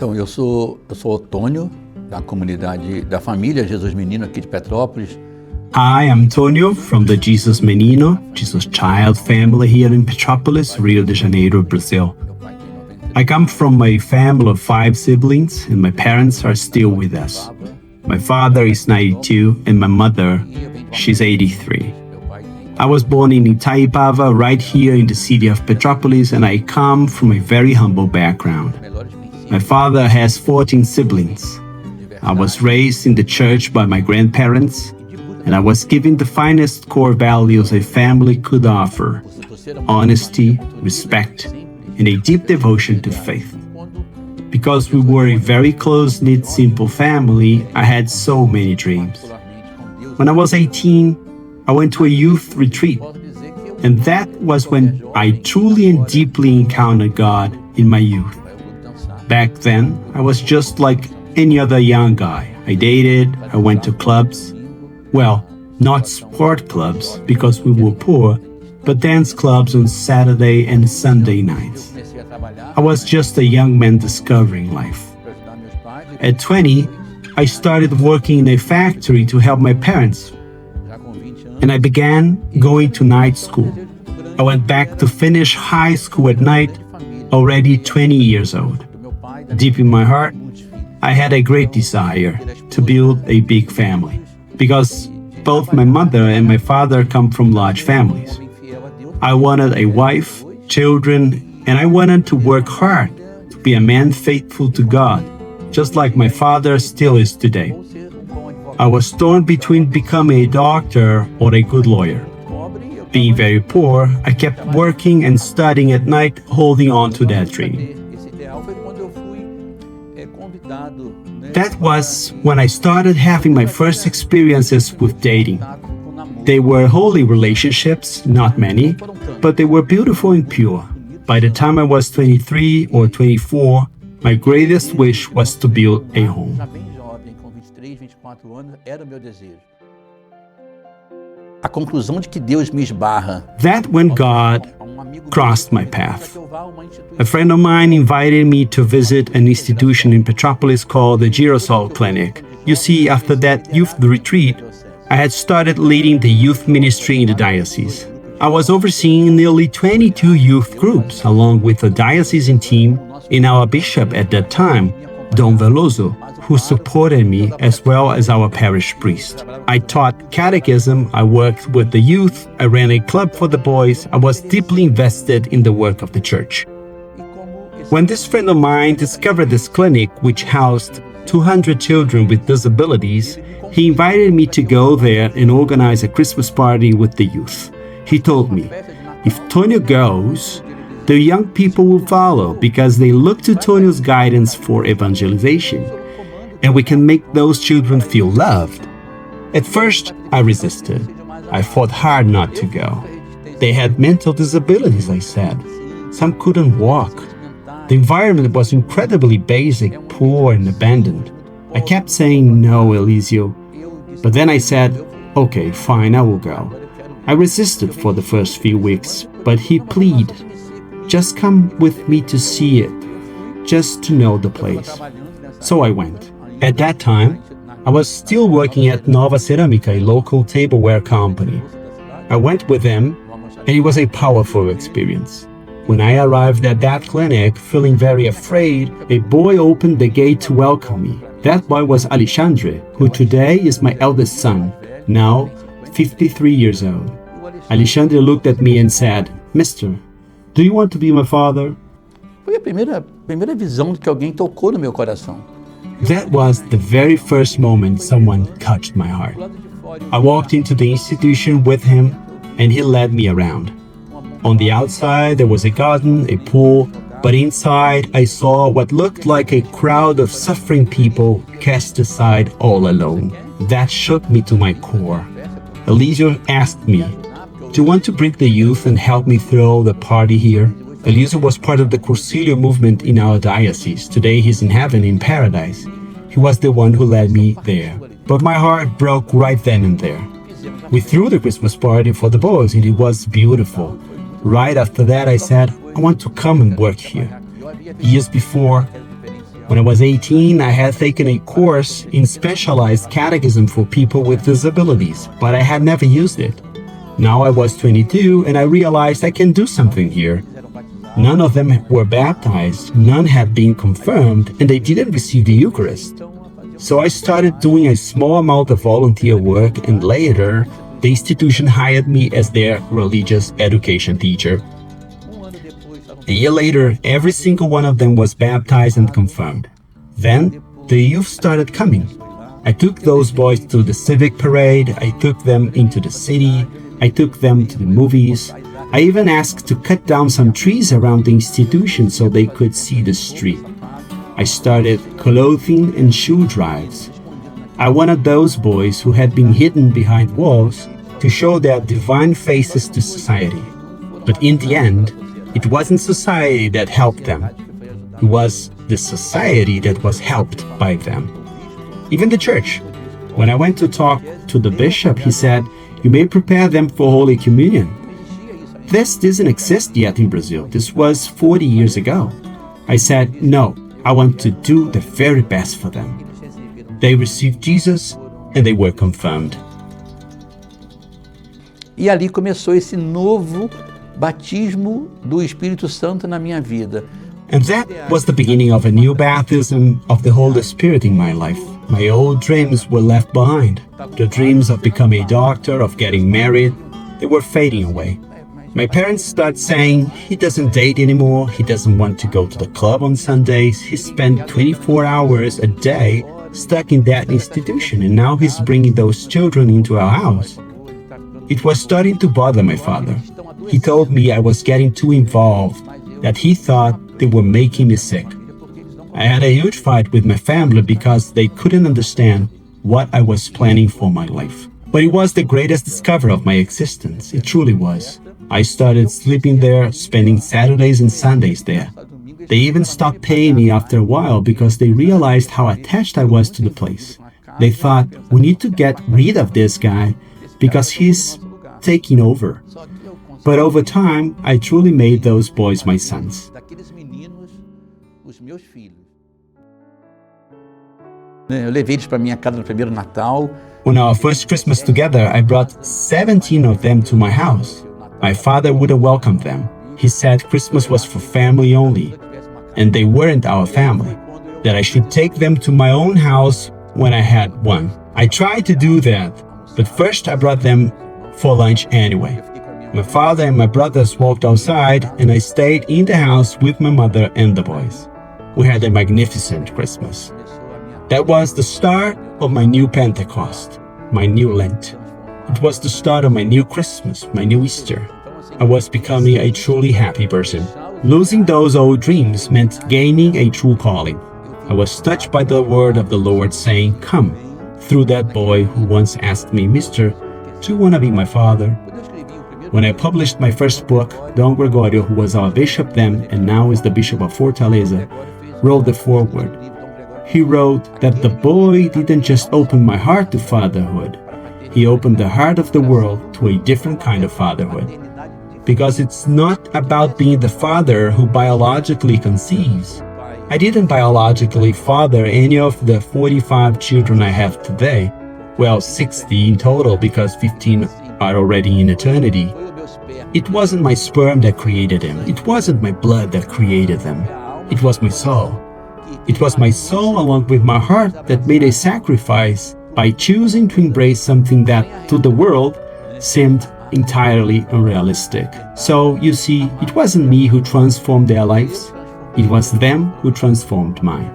Então, eu sou o Tônio, da comunidade, da família Jesus Menino aqui de Petrópolis. Hi, I'm Tônio from the Jesus Menino, Jesus Child family here in Petrópolis, Rio de Janeiro, Brazil. I come from a family of 5 siblings, and my parents are still with us. My father is 92, and my mother, she's 83. I was born in Itaipava, right here in the city of Petrópolis, and I come from a very humble background. My father has 14 siblings. I was raised in the church by my grandparents, and I was given the finest core values a family could offer: honesty, respect, and a deep devotion to faith. Because we were a very close-knit, simple family, I had so many dreams. When I was 18, I went to a youth retreat, and that was when I truly and deeply encountered God in my youth. Back then, I was just like any other young guy. I dated, I went to clubs. Well, not sport clubs because we were poor, but dance clubs on Saturday and Sunday nights. I was just a young man discovering life. At 20, I started working in a factory to help my parents, and I began going to night school. I went back to finish high school at night, already 20 years old. Deep in my heart, I had a great desire to build a big family, because both my mother and my father come from large families. I wanted a wife, children, and I wanted to work hard to be a man faithful to God, just like my father still is today. I was torn between becoming a doctor or a good lawyer. Being very poor, I kept working and studying at night, holding on to that dream. That was when I started having my first experiences with dating. They were holy relationships, not many, but they were beautiful and pure. By the time I was 23 or 24, my greatest wish was to build a home. A conclusão de que Deus me esbarra. That when God crossed my path. A friend of mine invited me to visit an institution in Petrópolis called the Girasol Clinic. You see, after that youth retreat, I had started leading the youth ministry in the diocese. I was overseeing nearly 22 youth groups, along with the diocesan team and our bishop at that time, Dom Veloso, who supported me, as well as our parish priest. I taught catechism, I worked with the youth, I ran a club for the boys, I was deeply invested in the work of the church. When this friend of mine discovered this clinic, which housed 200 children with disabilities, he invited me to go there and organize a Christmas party with the youth. He told me, if Tônio goes, the young people will follow because they look to Tônio's guidance for evangelization, and we can make those children feel loved. At first, I resisted. I fought hard not to go. They had mental disabilities, I said. Some couldn't walk. The environment was incredibly basic, poor, and abandoned. I kept saying no, Elisio. But then I said, okay, fine, I will go. I resisted for the first few weeks, but he pleaded, just come with me to see it, just to know the place. So I went. At that time, I was still working at Nova Cerâmica, a local tableware company. I went with them, and it was a powerful experience. When I arrived at that clinic, feeling very afraid, a boy opened the gate to welcome me. That boy was Alexandre, who today is my eldest son, now 53 years old. Alexandre looked at me and said, Mister, do you want to be my father? Foi a primeira visão de que alguém tocou no meu coração. That was the very first moment someone touched my heart. I walked into the institution with him, and he led me around. On the outside, there was a garden, a pool, but inside I saw what looked like a crowd of suffering people cast aside all alone. That shook me to my core. Elisio asked me, do you want to bring the youth and help me throw the party here? Elisio was part of the Cursillo movement in our diocese. Today he's in heaven, in paradise. He was the one who led me there. But my heart broke right then and there. We threw the Christmas party for the boys, and it was beautiful. Right after that, I said, I want to come and work here. Years before, When I was 18, I had taken a course in specialized catechism for people with disabilities, but I had never used it. Now I was 22 and I realized I can do something here. None of them were baptized, none had been confirmed, and they didn't receive the Eucharist. So I started doing a small amount of volunteer work, and later, the institution hired me as their religious education teacher. A year later, every single one of them was baptized and confirmed. Then, the youth started coming. I took those boys to the civic parade, I took them into the city, I took them to the movies. I even asked to cut down some trees around the institution so they could see the street. I started clothing and shoe drives. I wanted those boys who had been hidden behind walls to show their divine faces to society. But in the end, it wasn't society that helped them. It was the society that was helped by them. Even the church. When I went to talk to the bishop, he said, "You may prepare them for Holy Communion." This doesn't exist yet in Brazil. This was 40 years ago. I said, "No, I want to do the very best for them." They received Jesus and they were confirmed. E ali começou esse novo batismo do Espírito Santo na minha vida. And that was the beginning of a new baptism of the Holy Spirit in my life. My old dreams were left behind. The dreams of becoming a doctor, of getting married, they were fading away. My parents started saying he doesn't date anymore, he doesn't want to go to the club on Sundays, he spent 24 hours a day stuck in that institution, and now he's bringing those children into our house. It was starting to bother my father. He told me I was getting too involved, that he thought they were making me sick. I had a huge fight with my family because they couldn't understand what I was planning for my life. But it was the greatest discovery of my existence. It truly was. I started sleeping there, spending Saturdays and Sundays there. They even stopped paying me after a while because they realized how attached I was to the place. They thought, we need to get rid of this guy because he's taking over. But over time, I truly made those boys my sons. Eu levei eles para minha casa no primeiro Natal. On our first Christmas together, I brought 17 of them to my house. My father wouldn't welcome them. He said Christmas was for family only, and they weren't our family, that I should take them to my own house when I had one. I tried to do that, but first I brought them for lunch anyway. My father and my brothers walked outside, and I stayed in the house with my mother and the boys. We had a magnificent Christmas. That was the start of my new Pentecost, my new Lent. It was the start of my new Christmas, my new Easter. I was becoming a truly happy person. Losing those old dreams meant gaining a true calling. I was touched by the word of the Lord saying, "Come," through that boy who once asked me, "Mister, do you want to be my father?" When I published my first book, Dom Gregorio, who was our bishop then and now is the bishop of Fortaleza, wrote the foreword. He wrote that the boy didn't just open my heart to fatherhood, he opened the heart of the world to a different kind of fatherhood. Because it's not about being the father who biologically conceives. I didn't biologically father any of the 45 children I have today. Well, 60 in total because 15 are already in eternity. It wasn't my sperm that created them. It wasn't my blood that created them. It was my soul. It was my soul along with my heart that made a sacrifice by choosing to embrace something that, to the world, seemed entirely unrealistic. So, you see, it wasn't me who transformed their lives. It was them who transformed mine.